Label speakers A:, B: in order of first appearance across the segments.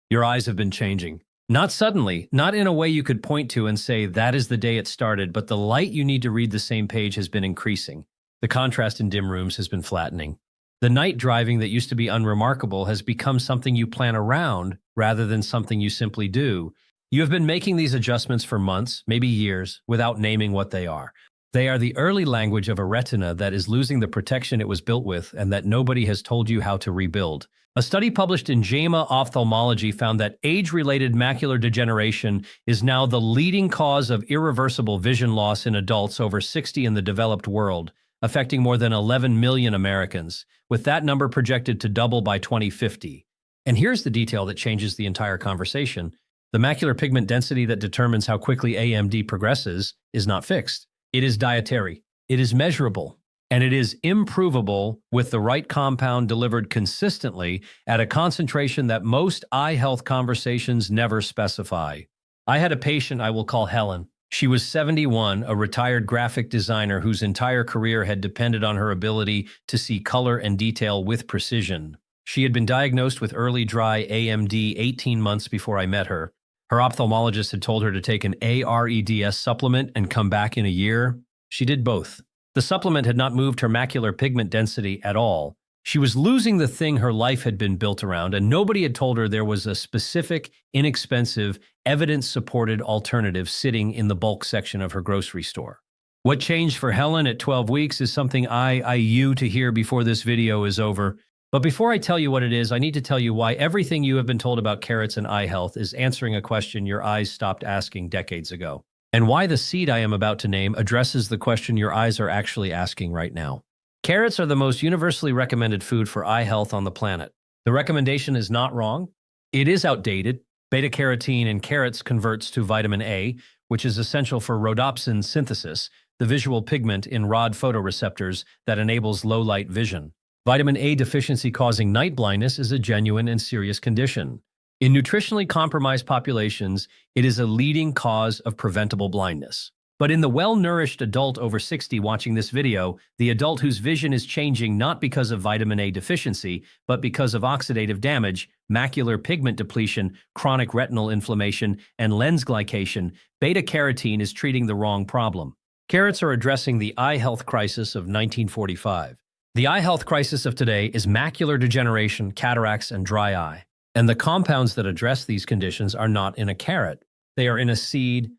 A: Your eyes have been changing. Not suddenly, not in a way you could point to and say that is the day it started, but the light you need to read the same page has been increasing. The contrast in dim rooms has been flattening. The night driving that used to be unremarkable has become something you plan around rather than something you simply do. You have been making these adjustments for months, maybe years, without naming what they are. They are the early language of a retina that is losing the protection it was built with and that nobody has told you how to rebuild. A study published in JAMA Ophthalmology found that age-related macular degeneration is now the leading cause of irreversible vision loss in adults over 60 in the developed world, affecting more than 11 million Americans, with that number projected to double by 2050. And here's the detail that changes the entire conversation. The macular pigment density that determines how quickly AMD progresses is not fixed. It is dietary, it is measurable, and it is improvable with the right compound delivered consistently at a concentration that most eye health conversations never specify. I had a patient I will call Helen. She was 71, a retired graphic designer whose entire career had depended on her ability to see color and detail with precision. She had been diagnosed with early dry AMD 18 months before I met her. Her ophthalmologist had told her to take an AREDS supplement and come back in a year. She did both. The supplement had not moved her macular pigment density at all. She was losing the thing her life had been built around, and nobody had told her there was a specific, inexpensive, evidence-supported alternative sitting in the bulk section of her grocery store. What changed for Helen at 12 weeks is something you to hear before this video is over. But before I tell you what it is, I need to tell you why everything you have been told about carrots and eye health is answering a question your eyes stopped asking decades ago. And why the seed I am about to name addresses the question your eyes are actually asking right now. Carrots are the most universally recommended food for eye health on the planet. The recommendation is not wrong. It is outdated. Beta-carotene in carrots converts to vitamin A, which is essential for rhodopsin synthesis, the visual pigment in rod photoreceptors that enables low-light vision. Vitamin A deficiency causing night blindness is a genuine and serious condition. In nutritionally compromised populations, it is a leading cause of preventable blindness. But in the well-nourished adult over 60 watching this video, the adult whose vision is changing not because of vitamin A deficiency, but because of oxidative damage, macular pigment depletion, chronic retinal inflammation, and lens glycation, beta-carotene is treating the wrong problem. Carrots are addressing the eye health crisis of 1945. The eye health crisis of today is macular degeneration, cataracts, and dry eye. And the compounds that address these conditions are not in a carrot. They are in a seed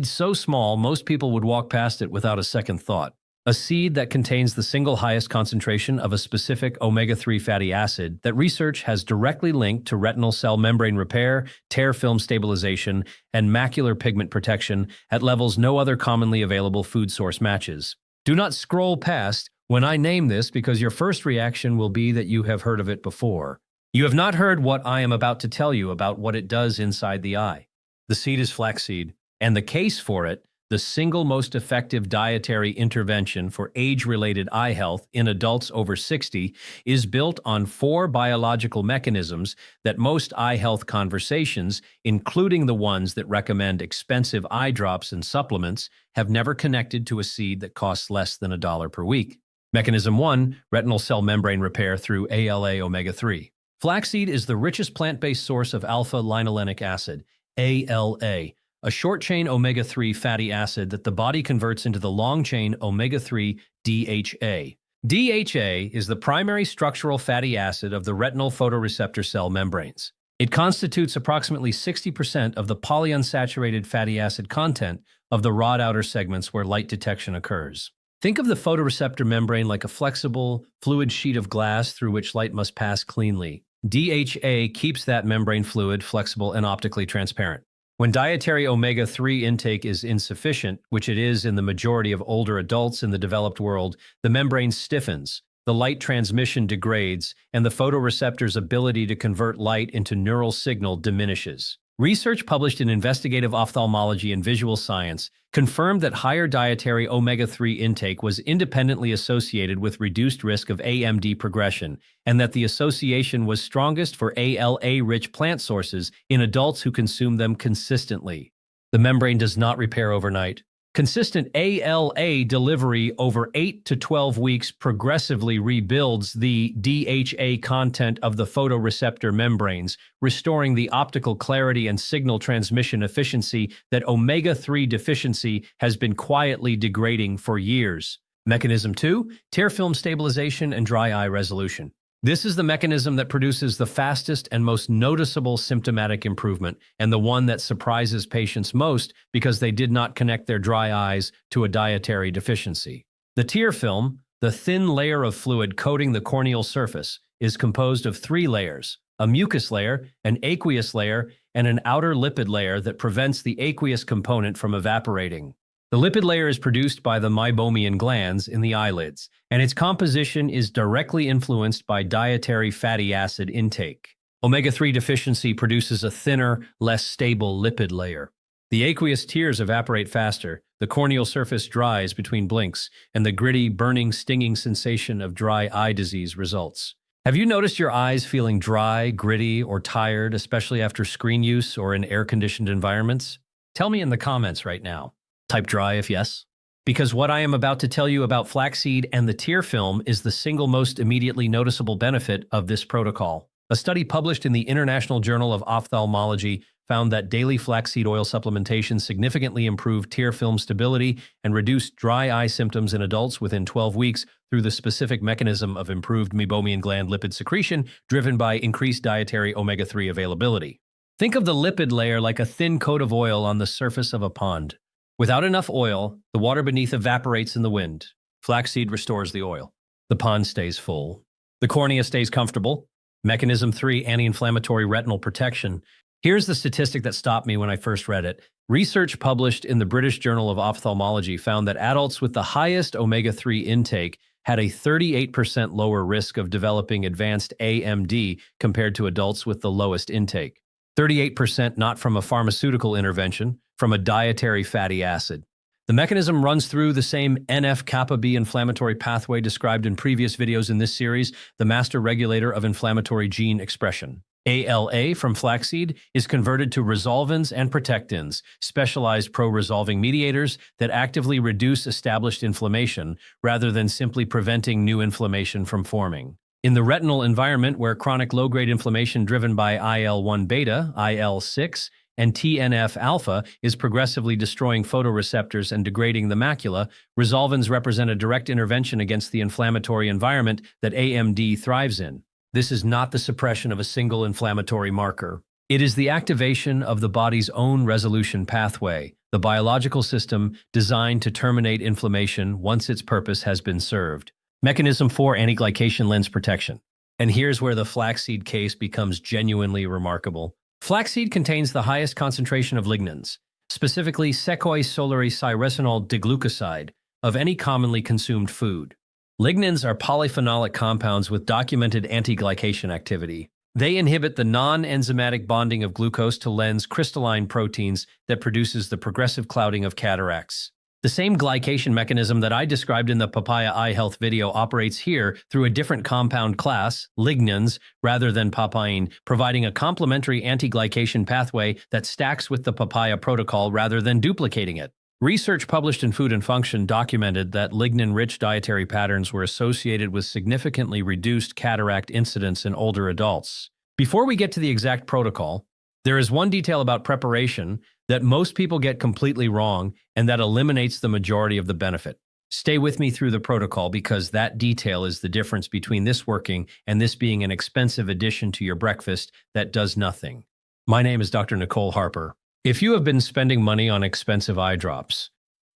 A: so small most people would walk past it without a second thought. A seed that contains the single highest concentration of a specific omega-3 fatty acid that research has directly linked to retinal cell membrane repair, tear film stabilization, and macular pigment protection at levels no other commonly available food source matches. Do not scroll past when I name this because your first reaction will be that you have heard of it before. You have not heard what I am about to tell you about what it does inside the eye. The seed is flaxseed, and the case for it, the single most effective dietary intervention for age-related eye health in adults over 60, is built on 4 biological mechanisms that most eye health conversations, including the ones that recommend expensive eye drops and supplements, have never connected to a seed that costs less than $1 per week. Mechanism 1, retinal cell membrane repair through ALA omega-3. Flaxseed is the richest plant-based source of alpha-linolenic acid, ALA, a short-chain omega-3 fatty acid that the body converts into the long-chain omega-3 DHA. DHA is the primary structural fatty acid of the retinal photoreceptor cell membranes. It constitutes approximately 60% of the polyunsaturated fatty acid content of the rod outer segments where light detection occurs. Think of the photoreceptor membrane like a flexible, fluid sheet of glass through which light must pass cleanly. DHA keeps that membrane fluid, flexible, and optically transparent. When dietary omega-3 intake is insufficient, which it is in the majority of older adults in the developed world, the membrane stiffens, the light transmission degrades, and the photoreceptor's ability to convert light into neural signal diminishes. Research published in Investigative Ophthalmology and Visual Science confirmed that higher dietary omega-3 intake was independently associated with reduced risk of AMD progression, and that the association was strongest for ALA-rich plant sources in adults who consume them consistently. The membrane does not repair overnight. Consistent ALA delivery over 8 to 12 weeks progressively rebuilds the DHA content of the photoreceptor membranes, restoring the optical clarity and signal transmission efficiency that omega-3 deficiency has been quietly degrading for years. Mechanism 2, tear film stabilization and dry eye resolution. This is the mechanism that produces the fastest and most noticeable symptomatic improvement, and the one that surprises patients most because they did not connect their dry eyes to a dietary deficiency. The tear film, the thin layer of fluid coating the corneal surface, is composed of 3 layers: a mucus layer, an aqueous layer, and an outer lipid layer that prevents the aqueous component from evaporating. The lipid layer is produced by the meibomian glands in the eyelids, and its composition is directly influenced by dietary fatty acid intake. Omega-3 deficiency produces a thinner, less stable lipid layer. The aqueous tears evaporate faster, the corneal surface dries between blinks, and the gritty, burning, stinging sensation of dry eye disease results. Have you noticed your eyes feeling dry, gritty, or tired, especially after screen use or in air-conditioned environments? Tell me in the comments right now. Type dry if yes. Because what I am about to tell you about flaxseed and the tear film is the single most immediately noticeable benefit of this protocol. A study published in the International Journal of Ophthalmology found that daily flaxseed oil supplementation significantly improved tear film stability and reduced dry eye symptoms in adults within 12 weeks through the specific mechanism of improved meibomian gland lipid secretion driven by increased dietary omega-3 availability. Think of the lipid layer like a thin coat of oil on the surface of a pond. Without enough oil, the water beneath evaporates in the wind. Flaxseed restores the oil. The pond stays full. The cornea stays comfortable. Mechanism 3, anti-inflammatory retinal protection. Here's the statistic that stopped me when I first read it. Research published in the British Journal of Ophthalmology found that adults with the highest omega-3 intake had a 38% lower risk of developing advanced AMD compared to adults with the lowest intake. 38% not from a pharmaceutical intervention, from a dietary fatty acid. The mechanism runs through the same NF-kappa B inflammatory pathway described in previous videos in this series, the master regulator of inflammatory gene expression. ALA from flaxseed is converted to resolvins and protectins, specialized pro-resolving mediators that actively reduce established inflammation rather than simply preventing new inflammation from forming. In the retinal environment where chronic low-grade inflammation driven by IL-1 beta, IL-6, and TNF-alpha is progressively destroying photoreceptors and degrading the macula, resolvins represent a direct intervention against the inflammatory environment that AMD thrives in. This is not the suppression of a single inflammatory marker. It is the activation of the body's own resolution pathway, the biological system designed to terminate inflammation once its purpose has been served. Mechanism 4, anti-glycation lens protection. And here's where the flaxseed case becomes genuinely remarkable. Flaxseed contains the highest concentration of lignans, specifically secoisolaricyrretinol diglucoside, of any commonly consumed food. Lignans are polyphenolic compounds with documented anti-glycation activity. They inhibit the non-enzymatic bonding of glucose to lens crystalline proteins that produces the progressive clouding of cataracts. The same glycation mechanism that I described in the Papaya Eye Health video operates here through a different compound class, lignans, rather than papain, providing a complementary anti-glycation pathway that stacks with the papaya protocol rather than duplicating it. Research published in Food and Function documented that lignin-rich dietary patterns were associated with significantly reduced cataract incidence in older adults. Before we get to the exact protocol, there is one detail about preparation that most people get completely wrong and that eliminates the majority of the benefit. Stay with me through the protocol because that detail is the difference between this working and this being an expensive addition to your breakfast that does nothing. My name is Dr. Nicole Harper. If you have been spending money on expensive eye drops,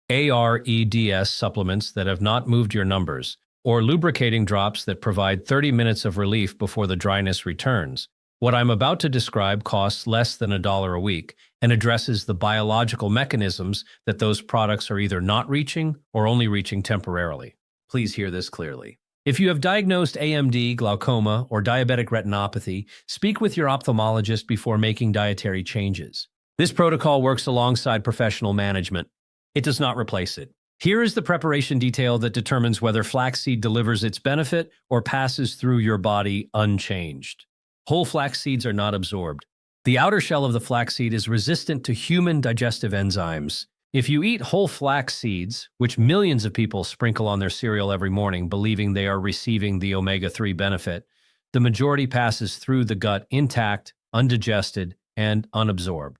A: AREDS supplements that have not moved your numbers, or lubricating drops that provide 30 minutes of relief before the dryness returns, what I'm about to describe costs less than $1 a week and addresses the biological mechanisms that those products are either not reaching or only reaching temporarily. Please hear this clearly. If you have diagnosed AMD, glaucoma, or diabetic retinopathy, speak with your ophthalmologist before making dietary changes. This protocol works alongside professional management. It does not replace it. Here is the preparation detail that determines whether flaxseed delivers its benefit or passes through your body unchanged. Whole flax seeds are not absorbed. The outer shell of the flaxseed is resistant to human digestive enzymes. If you eat whole flax seeds, which millions of people sprinkle on their cereal every morning, believing they are receiving the omega-3 benefit, the majority passes through the gut intact, undigested, and unabsorbed.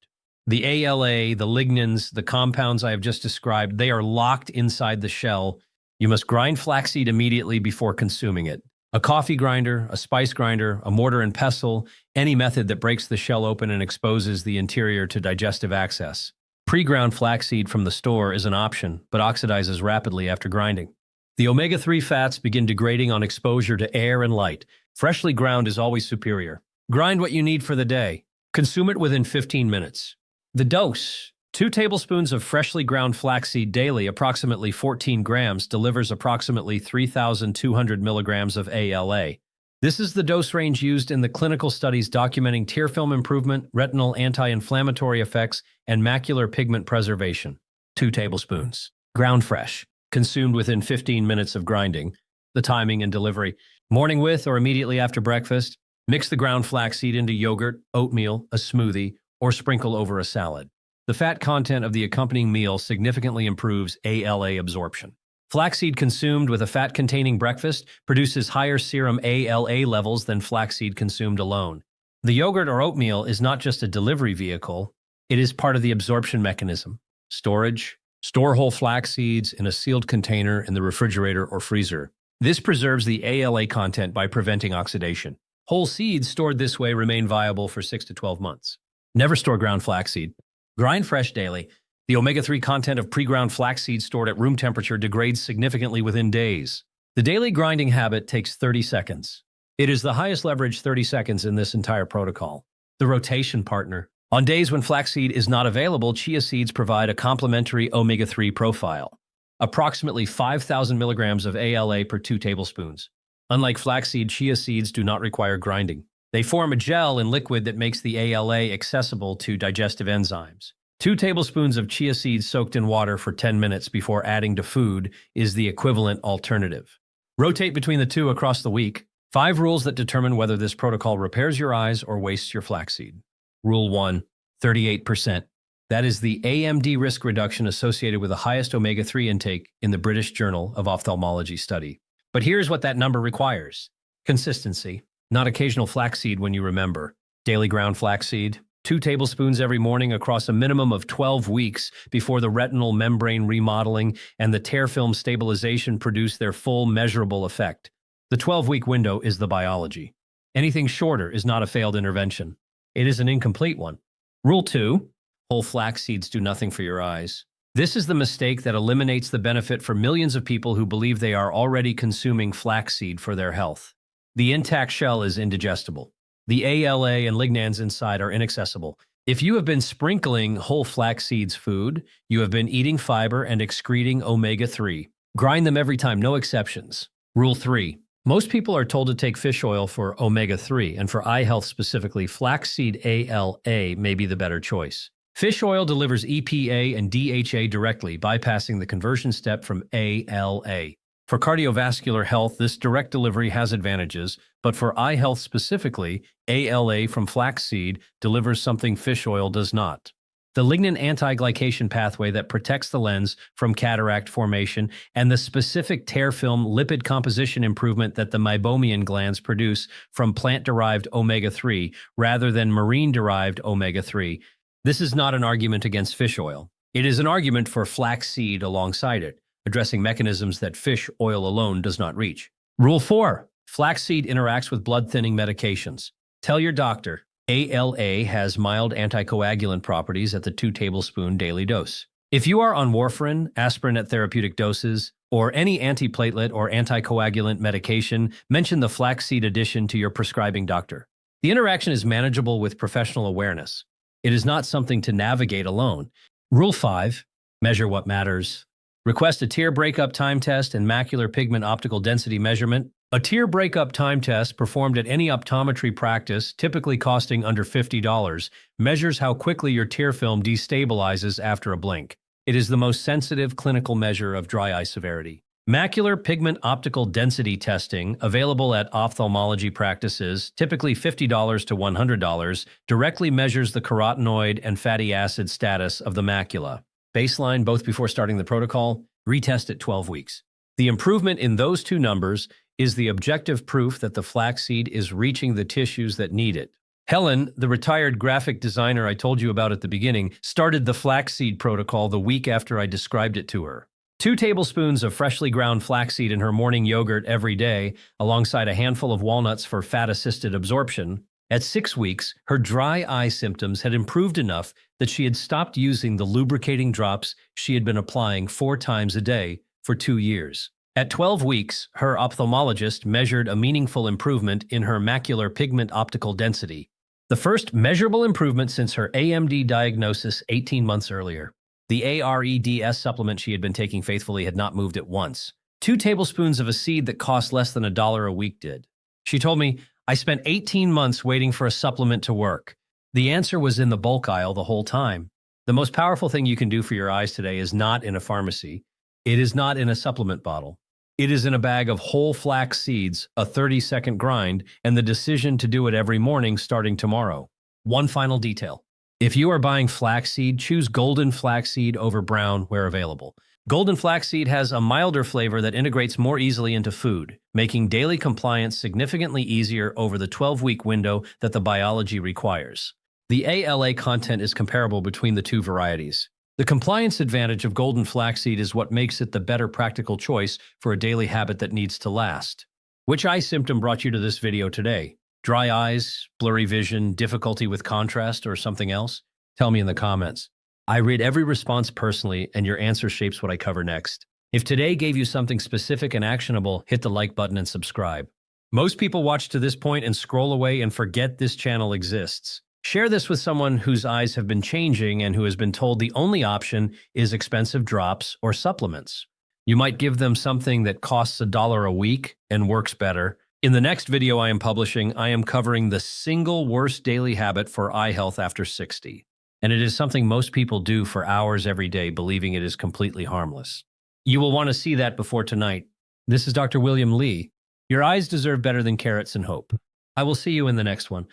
A: The ALA, the lignans, the compounds I have just described, they are locked inside the shell. You must grind flaxseed immediately before consuming it. A coffee grinder, a spice grinder, a mortar and pestle, any method that breaks the shell open and exposes the interior to digestive access. Pre-ground flaxseed from the store is an option, but oxidizes rapidly after grinding. The omega-3 fats begin degrading on exposure to air and light. Freshly ground is always superior. Grind what you need for the day. Consume it within 15 minutes. The dose: 2 tablespoons of freshly ground flaxseed daily, approximately 14 grams, delivers approximately 3,200 milligrams of ALA. This is the dose range used in the clinical studies documenting tear film improvement, retinal anti-inflammatory effects, and macular pigment preservation. 2 tablespoons. Ground fresh. Consumed within 15 minutes of grinding. The timing and delivery: morning with or immediately after breakfast. Mix the ground flaxseed into yogurt, oatmeal, a smoothie, or sprinkle over a salad. The fat content of the accompanying meal significantly improves ALA absorption. Flaxseed consumed with a fat-containing breakfast produces higher serum ALA levels than flaxseed consumed alone. The yogurt or oatmeal is not just a delivery vehicle, it is part of the absorption mechanism. Storage: store whole flax seeds in a sealed container in the refrigerator or freezer. This preserves the ALA content by preventing oxidation. Whole seeds stored this way remain viable for 6 to 12 months. Never store ground flaxseed. Grind fresh daily. The omega-3 content of pre-ground flaxseed stored at room temperature degrades significantly within days. The daily grinding habit takes 30 seconds. It is the highest leverage 30 seconds in this entire protocol. The rotation partner: on days when flaxseed is not available, chia seeds provide a complementary omega-3 profile. Approximately 5,000 milligrams of ALA per 2 tablespoons. Unlike flaxseed, chia seeds do not require grinding. They form a gel in liquid that makes the ALA accessible to digestive enzymes. 2 tablespoons of chia seeds soaked in water for 10 minutes before adding to food is the equivalent alternative. Rotate between the two across the week. 5 rules that determine whether this protocol repairs your eyes or wastes your flaxseed. Rule 1: 38%. That is the AMD risk reduction associated with the highest omega-3 intake in the British Journal of Ophthalmology study. But here's what that number requires: consistency, not occasional flaxseed when you remember. Daily ground flaxseed, 2 tablespoons every morning across a minimum of 12 weeks before the retinal membrane remodeling and the tear film stabilization produce their full measurable effect. The 12-week window is the biology. Anything shorter is not a failed intervention. It is an incomplete one. Rule 2: whole flax seeds do nothing for your eyes. This is the mistake that eliminates the benefit for millions of people who believe they are already consuming flaxseed for their health. The intact shell is indigestible. The ALA and lignans inside are inaccessible. If you have been sprinkling whole flax seeds food, you have been eating fiber and excreting omega-3. Grind them every time, no exceptions. Rule 3: most people are told to take fish oil for omega-3, and for eye health specifically, flaxseed ALA may be the better choice. Fish oil delivers EPA and DHA directly, bypassing the conversion step from ALA. For cardiovascular health, this direct delivery has advantages, but for eye health specifically, ALA from flaxseed delivers something fish oil does not: the lignin anti-glycation pathway that protects the lens from cataract formation, and the specific tear film lipid composition improvement that the meibomian glands produce from plant-derived omega-3 rather than marine-derived omega-3. This is not an argument against fish oil. It is an argument for flaxseed alongside it, addressing mechanisms that fish oil alone does not reach. Rule 4: flaxseed interacts with blood-thinning medications. Tell your doctor. ALA has mild anticoagulant properties at the 2 tablespoon daily dose. If you are on warfarin, aspirin at therapeutic doses, or any antiplatelet or anticoagulant medication, mention the flaxseed addition to your prescribing doctor. The interaction is manageable with professional awareness. It is not something to navigate alone. Rule 5: measure what matters. Request a tear breakup time test and macular pigment optical density measurement. A tear breakup time test performed at any optometry practice, typically costing under $50, measures how quickly your tear film destabilizes after a blink. It is the most sensitive clinical measure of dry eye severity. Macular pigment optical density testing, available at ophthalmology practices, typically $50 to $100, directly measures the carotenoid and fatty acid status of the macula. Baseline, both before starting the protocol, retest at 12 weeks. The improvement in those two numbers is the objective proof that the flaxseed is reaching the tissues that need it. Helen, the retired graphic designer I told you about at the beginning, started the flaxseed protocol the week after I described it to her. 2 tablespoons of freshly ground flaxseed in her morning yogurt every day, alongside a handful of walnuts for fat-assisted absorption. At 6 weeks, her dry eye symptoms had improved enough that she had stopped using the lubricating drops she had been applying 4 times a day for 2 years. At 12 weeks, her ophthalmologist measured a meaningful improvement in her macular pigment optical density, the first measurable improvement since her AMD diagnosis 18 months earlier. The AREDS supplement she had been taking faithfully had not moved at once. 2 tablespoons of a seed that cost less than $1 a week did. She told me, "I spent 18 months waiting for a supplement to work. The answer was in the bulk aisle the whole time." The most powerful thing you can do for your eyes today is not in a pharmacy. It is not in a supplement bottle. It is in a bag of whole flax seeds, a 30-second grind, and the decision to do it every morning starting tomorrow. One final detail. If you are buying flaxseed, choose golden flaxseed over brown where available. Golden flaxseed has a milder flavor that integrates more easily into food, making daily compliance significantly easier over the 12-week window that the biology requires. The ALA content is comparable between the two varieties. The compliance advantage of golden flaxseed is what makes it the better practical choice for a daily habit that needs to last. Which eye symptom brought you to this video today? Dry eyes, blurry vision, difficulty with contrast, or something else? Tell me in the comments. I read every response personally, and your answer shapes what I cover next. If today gave you something specific and actionable, hit the like button and subscribe. Most people watch to this point and scroll away and forget this channel exists. Share this with someone whose eyes have been changing and who has been told the only option is expensive drops or supplements. You might give them something that costs $1 a week and works better. In the next video I am publishing, I am covering the single worst daily habit for eye health after 60. And it is something most people do for hours every day, believing it is completely harmless. You will want to see that before tonight. This is Dr. William Lee. Your eyes deserve better than carrots and hope. I will see you in the next one.